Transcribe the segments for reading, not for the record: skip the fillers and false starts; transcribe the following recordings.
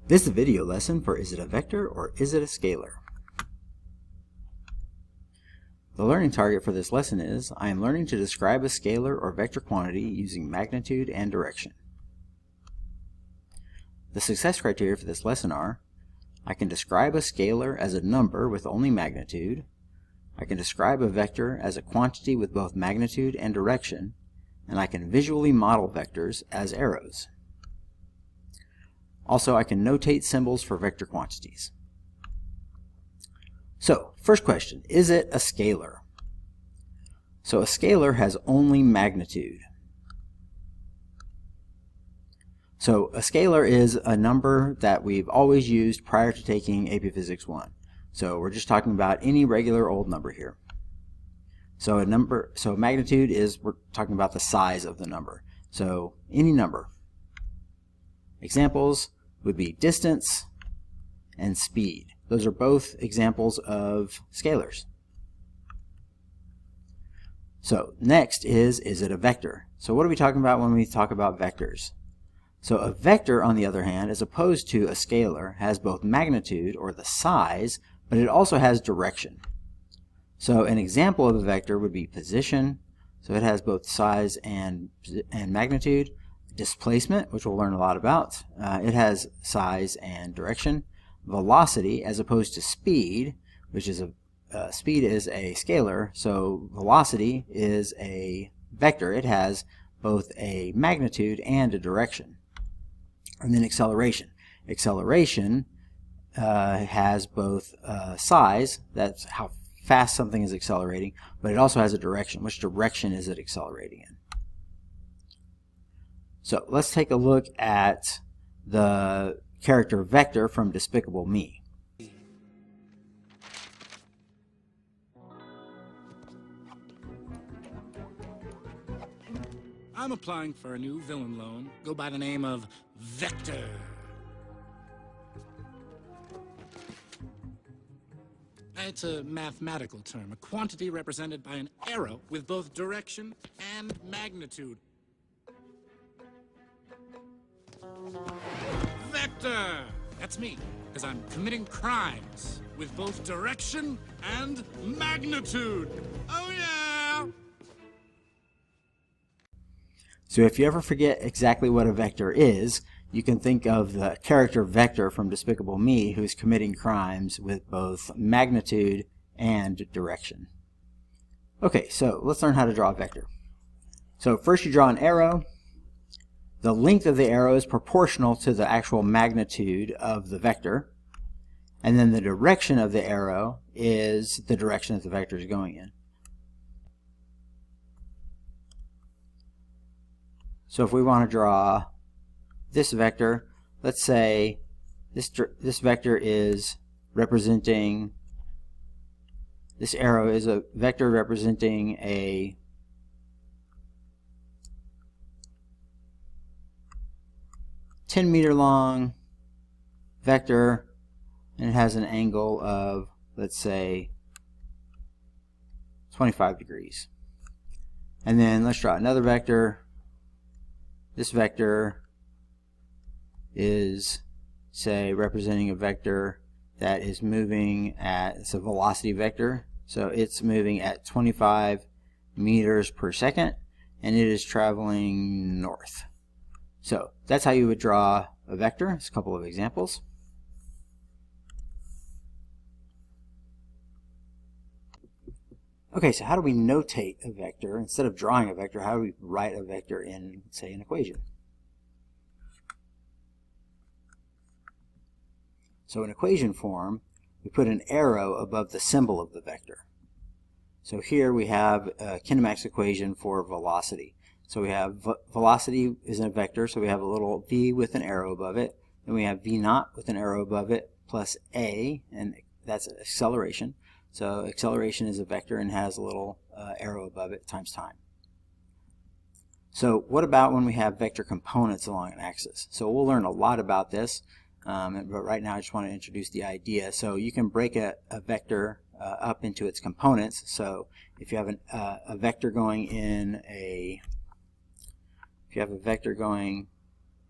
This is a video lesson for is it a vector or is it a scalar? The learning target for this lesson is I am learning to describe a scalar or vector quantity using magnitude and direction. The success criteria for this lesson are I can describe a scalar as a number with only magnitude. I can describe a vector as a quantity with both magnitude and direction, and I can visually model vectors as arrows. Also, I can notate symbols for vector quantities. So, first question, is it a scalar? So a scalar has only magnitude. So a scalar is a number that we've always used prior to taking AP Physics 1. So we're just talking about any regular old number here. So magnitude is, we're talking about the size of the number. So any number. Examples would be distance and speed. Those are both examples of scalars. So next is it a vector? So what are we talking about when we talk about vectors? So a vector, on the other hand, as opposed to a scalar, has both magnitude, or the size, but it also has direction. So an example of a vector would be position. So it has both size and magnitude. Displacement, which we'll learn a lot about, it has size and direction. Velocity, as opposed to speed, which is speed is a scalar, so velocity is a vector. It has both a magnitude and a direction. And then acceleration. Acceleration has both size, that's how fast something is accelerating, but it also has a direction. Which direction is it accelerating in? So let's take a look at the character Vector from Despicable Me. I'm applying for a new villain loan. Go by the name of Vector. It's a mathematical term, a quantity represented by an arrow with both direction and magnitude. Vector! That's me, because I'm committing crimes with both direction and magnitude. Oh yeah! So if you ever forget exactly what a vector is, you can think of the character Vector from Despicable Me who's committing crimes with both magnitude and direction. Okay, so let's learn how to draw a vector. So first you draw an arrow. The length of the arrow is proportional to the actual magnitude of the vector. And then the direction of the arrow is the direction that the vector is going in. So if we want to draw this vector, let's say this vector is representing, this arrow is a vector representing a -10-meter long vector, and it has an angle of, let's say, 25 degrees. And then let's draw another vector. This vector is, say, representing a vector that is moving at, it's a velocity vector, so it's moving at 25 meters per second, and it is traveling north. So that's how you would draw a vector. It's a couple of examples. Okay, so how do we notate a vector? Instead of drawing a vector, how do we write a vector in, say, an equation? So in equation form, we put an arrow above the symbol of the vector. So here we have a kinematics equation for velocity. So we have velocity is a vector, so we have a little v with an arrow above it. Then we have v naught with an arrow above it, plus a, and that's acceleration. So acceleration is a vector and has a little arrow above it times time. So what about when we have vector components along an axis? So we'll learn a lot about this, but right now I just want to introduce the idea. So you can break a vector up into its components. So if you have a vector going in if you have a vector going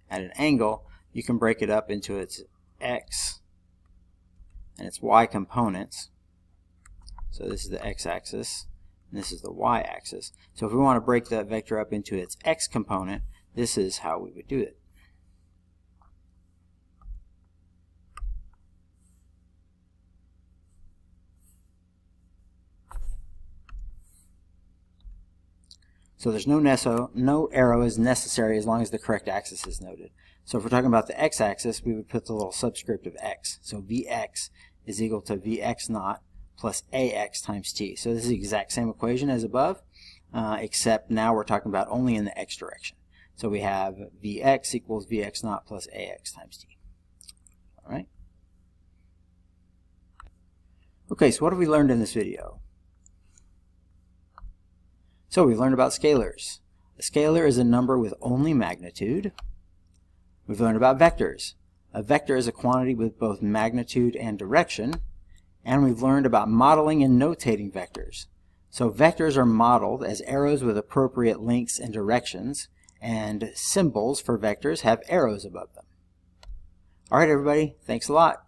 at an angle, you can break it up into its x and its y components. So this is the x-axis and this is the y-axis. So if we want to break that vector up into its x component, this is how we would do it. So there's no arrow is necessary as long as the correct axis is noted. So if we're talking about the x-axis, we would put the little subscript of x. So Vx is equal to Vx naught plus Ax times t. So this is the exact same equation as above, except now we're talking about only in the x direction. So we have Vx equals Vx naught plus Ax times t. All right. Okay, so what have we learned in this video? So we've learned about scalars. A scalar is a number with only magnitude. We've learned about vectors. A vector is a quantity with both magnitude and direction. And we've learned about modeling and notating vectors. So vectors are modeled as arrows with appropriate lengths and directions, and symbols for vectors have arrows above them. All right, everybody, thanks a lot.